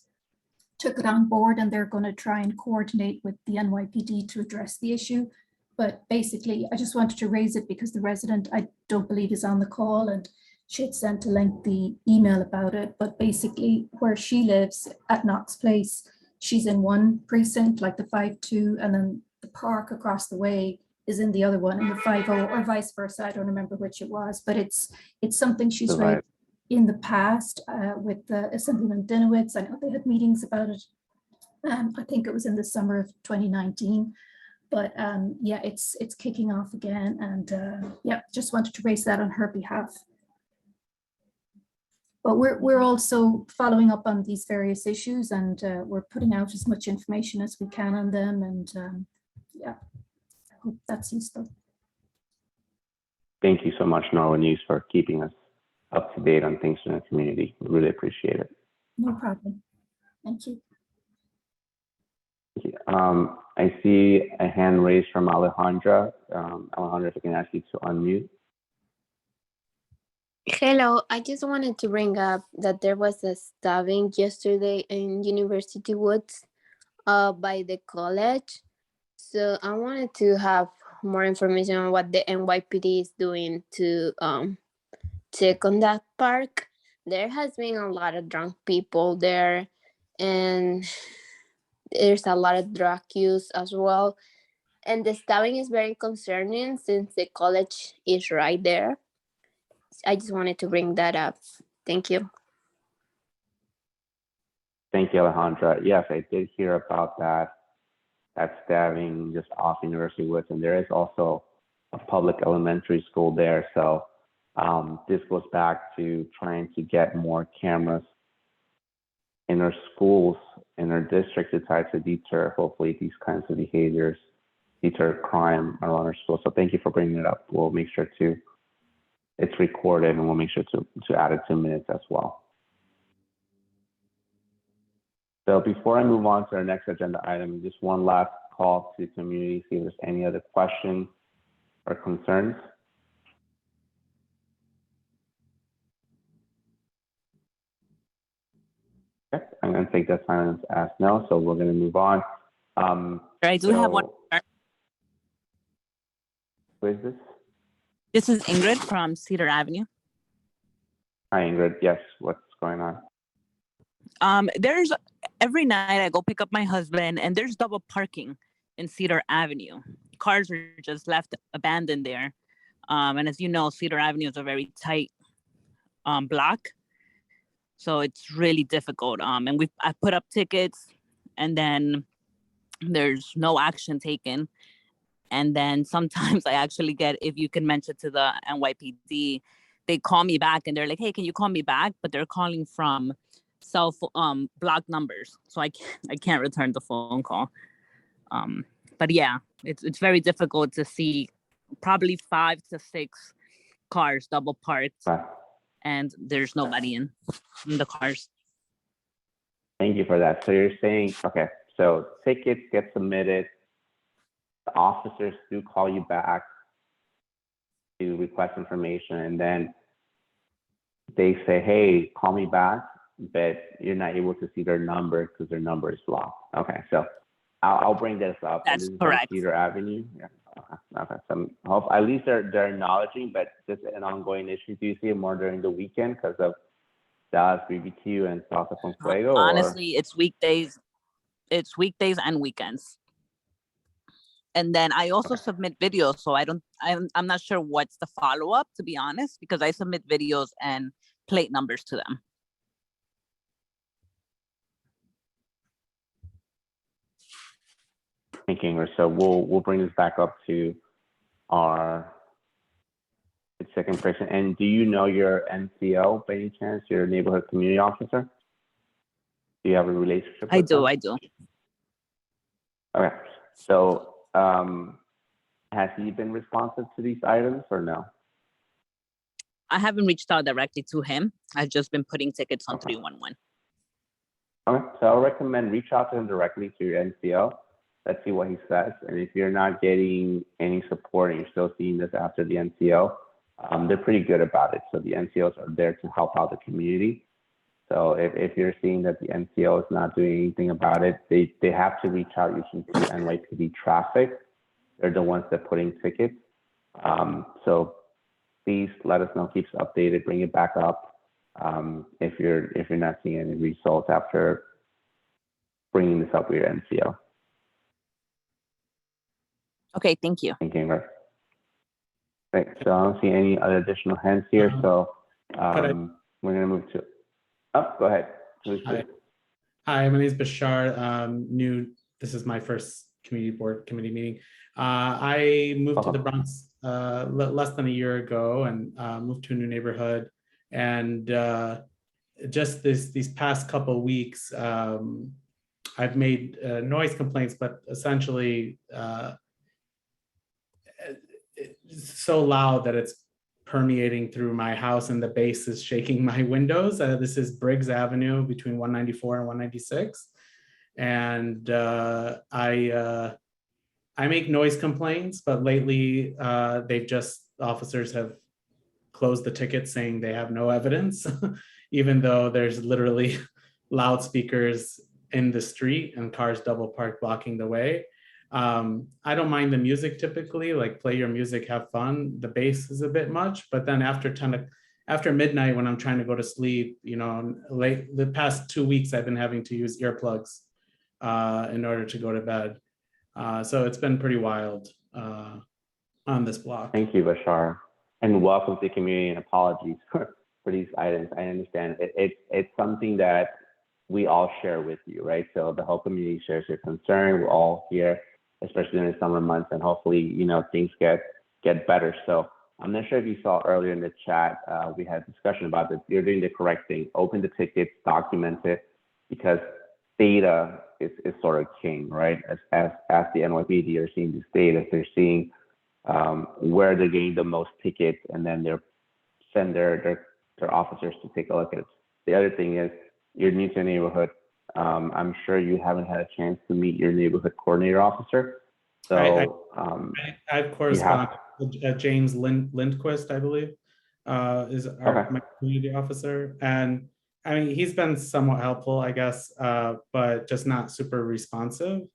Speaker 10: took it on board and they're going to try and coordinate with the NYPD to address the issue. But basically, I just wanted to raise it because the resident, I don't believe, is on the call, and she had sent a lengthy email about it. But basically, where she lives at Knox Place, she's in one precinct, like the 5-2, and then the park across the way is in the other one, in the 5-0, or vice versa. I don't remember which it was, but it's something she's raised in the past with Assemblyman Dinowitz. I know they had meetings about it. I think it was in the summer of 2019. But yeah, it's kicking off again, and yeah, just wanted to raise that on her behalf. But we're also following up on these various issues, and we're putting out as much information as we can on them, and yeah, I hope that's useful.
Speaker 2: Thank you so much, Norwood News, for keeping us up to date on things in the community. We really appreciate it.
Speaker 10: No problem. Thank you.
Speaker 2: Thank you. I see a hand raised from Alejandra. Alejandra, if I can ask you to unmute.
Speaker 11: Hello, I just wanted to bring up that there was a stabbing yesterday in University Woods by the college. So I wanted to have more information on what the NYPD is doing to check on that park. There has been a lot of drunk people there, and there's a lot of drug use as well. And the stabbing is very concerning since the college is right there. I just wanted to bring that up. Thank you.
Speaker 2: Thank you, Alejandra. Yes, I did hear about that stabbing just off University Woods, and there is also a public elementary school there. So this goes back to trying to get more cameras in our schools, in our district, to try to deter, hopefully, these kinds of behaviors, deter crime around our schools. So thank you for bringing it up. We'll make sure it's recorded, and we'll make sure to add it to minutes as well. So before I move on to our next agenda item, just one last call to the community, see if there's any other questions or concerns. Okay, I'm going to take that silence as no, so we're going to move on.
Speaker 12: I do have one.
Speaker 2: Who is this?
Speaker 12: This is Ingrid from Cedar Avenue.
Speaker 2: Hi, Ingrid. Yes, what's going on?
Speaker 12: There's every night I go pick up my husband, and there's double parking in Cedar Avenue. Cars are just left abandoned there. And as you know, Cedar Avenue is a very tight block. So it's really difficult. And I put up tickets, and then there's no action taken. And then sometimes I actually get, if you can mention to the NYPD, they call me back and they're like, hey, can you call me back? But they're calling from cell phone block numbers. So I can't return the phone call. But yeah, it's very difficult to see probably 5 to 6 cars double parked, and there's nobody in the cars.
Speaker 2: Thank you for that. So you're saying, okay, so tickets get submitted. The officers do call you back to request information, and then they say, hey, call me back, but you're not able to see their number because their number is blocked. Okay, so I'll bring this up.
Speaker 12: That's
Speaker 2: this is
Speaker 12: correct.
Speaker 2: Cedar Avenue. Yeah. Okay. So at least they're acknowledging, but just an ongoing issue. Do you see it more during the weekend because of Dallas BBQ and Salsa con Fuego?
Speaker 12: Honestly, it's weekdays. It's weekdays and weekends. And then I also submit videos, so I'm not sure what's the follow-up, to be honest, because I submit videos and plate numbers to them.
Speaker 2: Thank you, Ingrid. So we'll bring this back up to our second person. And do you know your NCO by any chance, your neighborhood community officer? Do you have a relationship with
Speaker 12: I do.
Speaker 2: them?
Speaker 12: I do.
Speaker 2: Okay. So has he been responsive to these items or no?
Speaker 12: I haven't reached out directly to him. I've just been putting tickets on
Speaker 2: Okay.
Speaker 12: 311.
Speaker 2: Okay. So I'll recommend reach out to him directly to your NCO. Let's see what he says. And if you're not getting any support and you're still seeing this after the NCO, they're pretty good about it. So the NCOs are there to help out the community. So if you're seeing that the NCO is not doing anything about it, they have to reach out usually to NYPD traffic. They're the ones that put in tickets. So please let us know, keep us updated, bring it back up if you're not seeing any results after bringing this up with your NCO.
Speaker 12: Okay, thank you.
Speaker 2: Thank you, Ingrid. Great. So I don't see any other additional hands here. So we're going to move to. Oh, go ahead. Please.
Speaker 13: Hi, my name is Bashar. This is my first community board committee meeting. I moved to the Bronx less than a year ago and moved to a new neighborhood. And just these past couple of weeks, I've made noise complaints, but essentially it's so loud that it's permeating through my house and the bass is shaking my windows. This is Briggs Avenue between 194 and 196. And I make noise complaints, but lately officers have closed the ticket saying they have no evidence, even though there's literally loudspeakers in the street and cars double parked blocking the way. I don't mind the music typically, like play your music, have fun. The bass is a bit much, but then after midnight when I'm trying to go to sleep, the past 2 weeks I've been having to use earplugs in order to go to bed. So it's been pretty wild on this block.
Speaker 2: Thank you, Bashar. And welcome to the community, and apologies for these items. I understand it's something that we all share with you, right? So the whole community shares your concern. We're all here, especially in the summer months, and hopefully, things get better. So I'm not sure if you saw earlier in the chat, we had a discussion about this. You're doing the correct thing. Open the tickets, document it, because data is sort of king, right? As the NYPD are seeing this data, they're seeing where they're getting the most tickets, and then they'll send their officers to take a look at it. The other thing is, you're new to a neighborhood. I'm sure you haven't had a chance to meet your neighborhood coordinator officer. So
Speaker 13: I've corresponded with James Lindquist, I believe, is my community officer. And I mean, he's been somewhat helpful, I guess, but just not super responsive.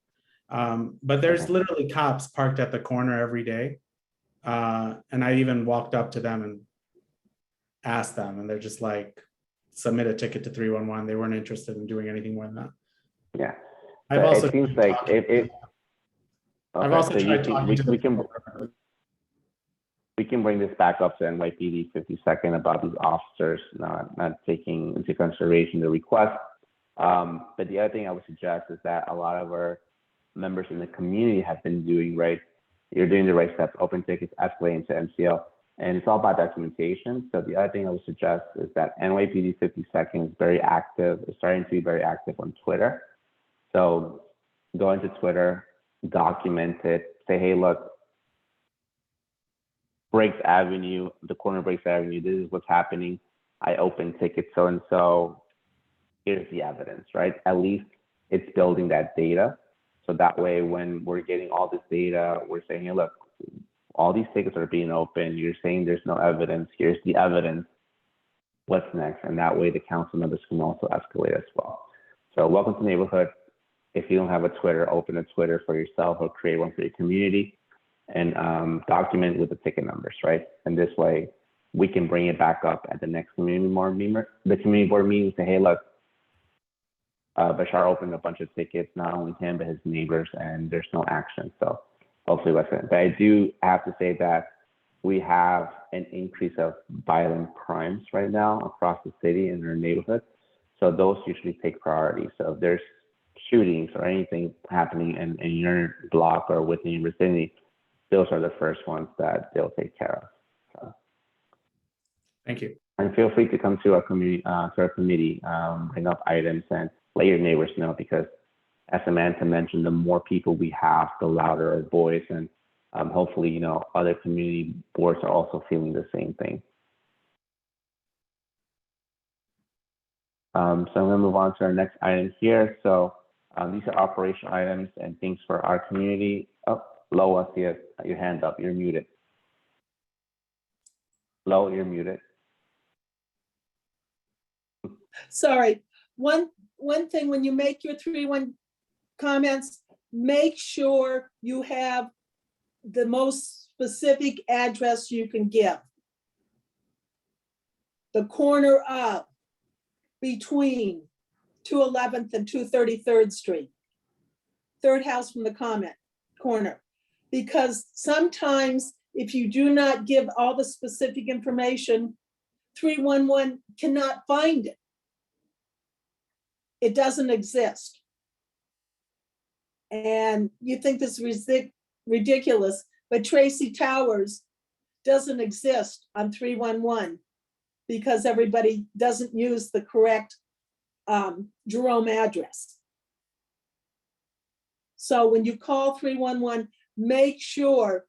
Speaker 13: But there's literally cops parked at the corner every day. And I even walked up to them and asked them, and they're just like, submit a ticket to 311. They weren't interested in doing anything more than that.
Speaker 2: Yeah.
Speaker 13: I've also
Speaker 2: it seems like
Speaker 13: I've also tried talking to
Speaker 2: we can bring this back up to NYPD 52nd about these officers not taking into consideration the request. But the other thing I would suggest is that a lot of our members in the community have been doing, right? You're doing the right steps, open tickets, escalating to MCL. And it's all about documentation. So the other thing I would suggest is that NYPD 52nd is very active, is starting to be very active on Twitter. So go into Twitter, document it, say, hey, look, Briggs Avenue, the corner of Briggs Avenue, this is what's happening. I opened tickets so-and-so, here's the evidence, right? At least it's building that data. So that way, when we're getting all this data, we're saying, hey, look, all these tickets are being opened. You're saying there's no evidence. Here's the evidence. What's next? And that way the council members can also escalate as well. So welcome to the neighborhood. If you don't have a Twitter, open a Twitter for yourself or create one for your community and document with the ticket numbers, right? And this way we can bring it back up at the next community board meeting, say, hey, look, Bashar opened a bunch of tickets, not only him, but his neighbors, and there's no action. So hopefully that's it. But I do have to say that we have an increase of violent crimes right now across the city in our neighborhood. So those usually take priority. So if there's shootings or anything happening in your block or within your vicinity, those are the first ones that they'll take care of. So.
Speaker 13: Thank you.
Speaker 2: And feel free to come to our community, bring up items and let your neighbors know, because as Samantha mentioned, the more people we have, the louder our voice, and hopefully, you know, other community boards are also feeling the same thing. So I'm gonna move on to our next item here. So these are operational items and things for our community. Oh, Lo, I see your hand up, you're muted. Lo, you're muted.
Speaker 3: Sorry, one thing, when you make your 3-1 comments, make sure you have the most specific address you can give. The corner of, between 211th and 233rd Street. Third house from the corner. Because sometimes if you do not give all the specific information, 311 cannot find it. It doesn't exist. And you think this is ridiculous, but Tracy Towers doesn't exist on 311 because everybody doesn't use the correct Jerome address. So when you call 311, make sure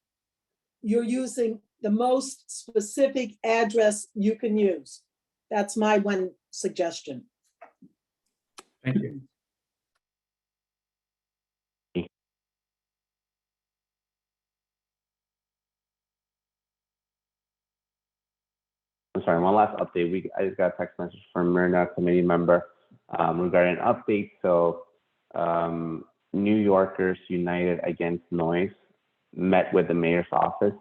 Speaker 3: you're using the most specific address you can use. That's my one suggestion.
Speaker 13: Thank you.
Speaker 2: I'm sorry, one last update. I just got a text message from Myrna, committee member, regarding an update. So New Yorkers United Against Noise met with the mayor's office.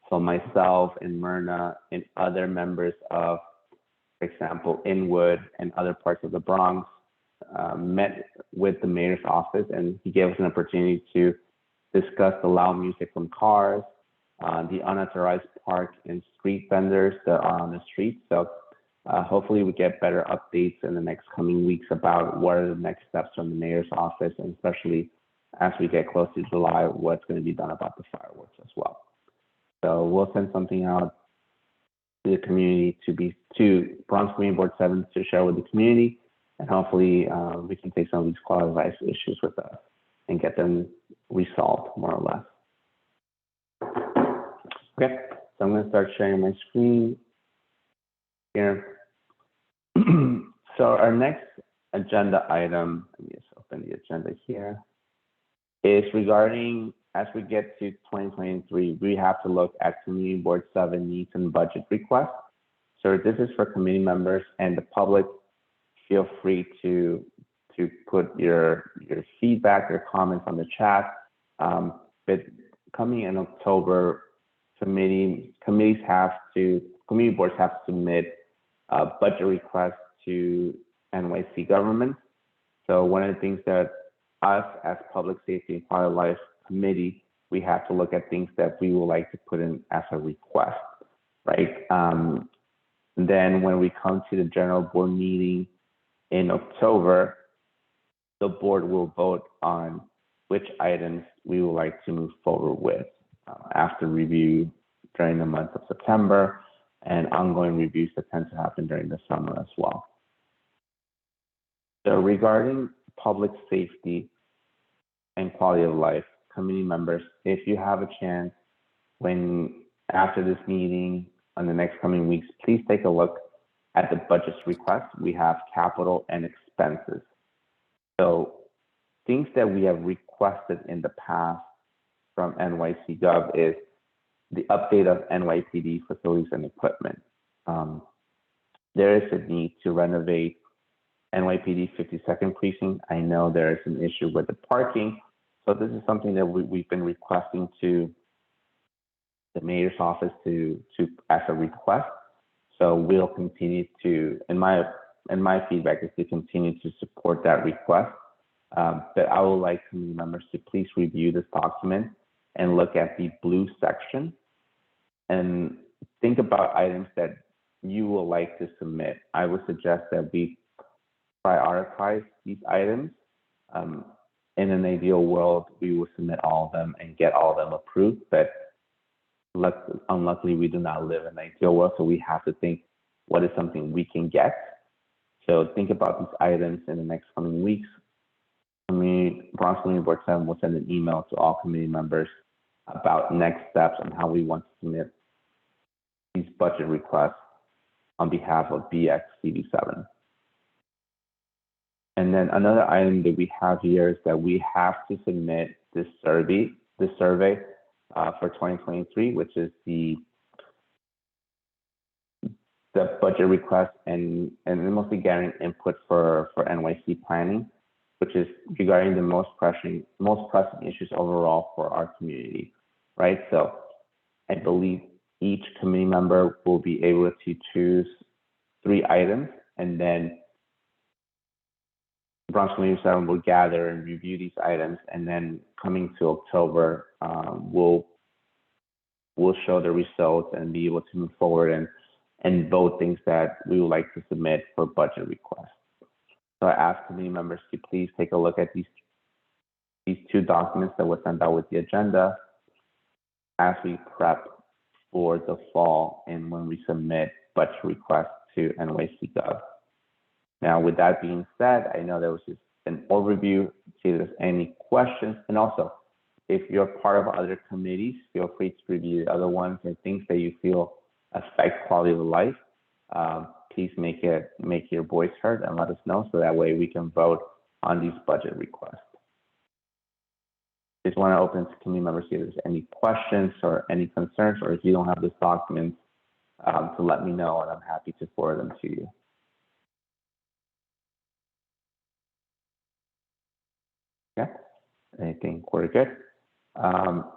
Speaker 2: So myself and Myrna and other members of, for example, Inwood and other parts of the Bronx met with the mayor's office, and he gave us an opportunity to discuss the loud music from cars, the unauthorized park and street vendors that are on the street. So hopefully we get better updates in the next coming weeks about what are the next steps from the mayor's office, and especially as we get close to July, what's going to be done about the fireworks as well. So we'll send something out to the community to Bronx Community Board 7 to share with the community, and hopefully we can take some of these quality of life issues with us and get them resolved more or less. Okay, so I'm going to start sharing my screen here. So our next agenda item, let me just open the agenda here, is regarding, as we get to 2023, we have to look at Community Board 7 needs and budget requests. So this is for committee members and the public. Feel free to put your feedback, your comments on the chat. But coming in October, community boards have to submit budget requests to NYC government. So one of the things that us as Public Safety and Quality of Life Committee, we have to look at things that we would like to put in as a request, right? Then when we come to the general board meeting in October, the board will vote on which items we would like to move forward with after review during the month of September, and ongoing reviews that tend to happen during the summer as well. So regarding public safety and quality of life, committee members, if you have a chance, after this meeting on the next coming weeks, please take a look at the budget request. We have capital and expenses. So things that we have requested in the past from NYC Gov is the update of NYPD facilities and equipment. There is a need to renovate NYPD 52nd precinct. I know there is an issue with the parking. So this is something that we've been requesting to the mayor's office as a request. So we'll continue to, and my feedback is to continue to support that request. But I would like committee members to please review this document and look at the blue section and think about items that you would like to submit. I would suggest that we prioritize these items In an ideal world, we will submit all of them and get all of them approved, but unluckily, we do not live in an ideal world, so we have to think what is something we can get. So think about these items in the next coming weeks. Bronx Community Board 7 will send an email to all committee members about next steps on how we want to submit these budget requests on behalf of BXCD7. And then another item that we have here is that we have to submit this survey for 2023, which is the budget request and mostly getting input for NYC planning, which is regarding the most pressing issues overall for our community, right? So I believe each committee member will be able to choose 3 items, and then Bronx Community 7 will gather and review these items, and then coming to October, we'll show the results and be able to move forward and vote things that we would like to submit for budget requests. So I ask committee members to please take a look at these 2 documents that were sent out with the agenda as we prep for the fall and when we submit budget requests to NYC Gov. Now, with that being said, I know there was just an overview. See if there's any questions. And also, if you're part of other committees, feel free to review the other ones and things that you feel affect quality of life. Please make your voice heard and let us know so that way we can vote on these budget requests. Just want to open to committee members, see if there's any questions or any concerns, or if you don't have this document, to let me know, and I'm happy to forward them to you. Okay, I think we're good.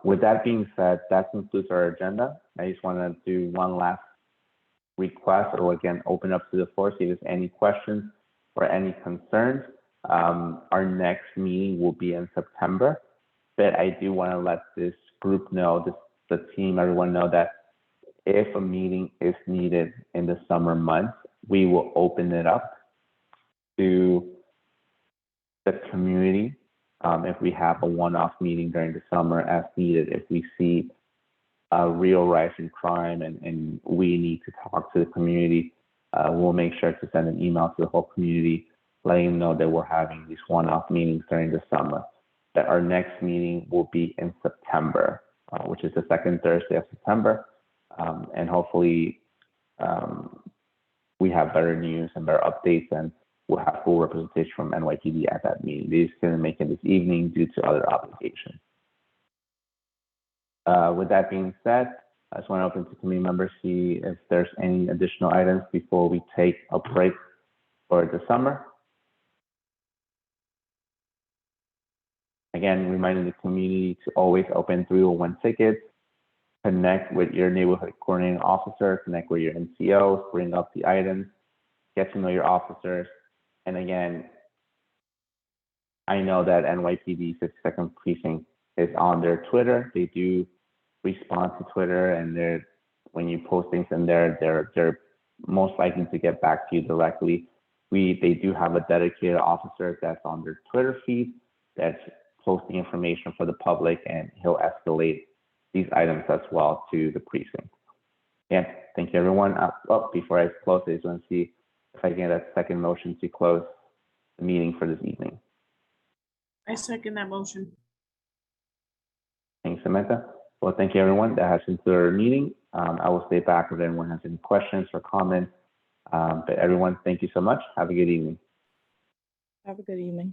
Speaker 2: With that being said, that concludes our agenda. I just want to do one last request, or again, open up to the floor, see if there's any questions or any concerns. Our next meeting will be in September, but I do want to let this group know, the team, everyone know that if a meeting is needed in the summer months, we will open it up to the community. If we have a one-off meeting during the summer as needed, if we see a real rise in crime and we need to talk to the community, we'll make sure to send an email to the whole community, letting them know that we're having these one-off meetings during the summer. That our next meeting will be in September, which is the second Thursday of September. And hopefully we have better news and better updates, and we'll have full representation from NYPD at that meeting. They just couldn't make it this evening due to other obligations. With that being said, I just want to open to committee members, see if there's any additional items before we take a break for the summer. Again, reminding the community to always open 301 tickets, connect with your neighborhood coordinating officer, connect with your NCOs, bring up the items, get to know your officers. And again, I know that NYPD 52nd Precinct is on their Twitter. They do respond to Twitter, and when you post things in there, they're most likely to get back to you directly. They do have a dedicated officer that's on their Twitter feed that's posting information for the public, and he'll escalate these items as well to the precinct. Yeah, thank you, everyone. Before I close, I just want to see if I can get a second motion to close the meeting for this evening.
Speaker 1: I second that motion.
Speaker 2: Thanks, Samantha. Well, thank you, everyone. That has concluded our meeting. I will stay back if anyone has any questions or comments. But everyone, thank you so much. Have a good evening.
Speaker 5: Have a good evening.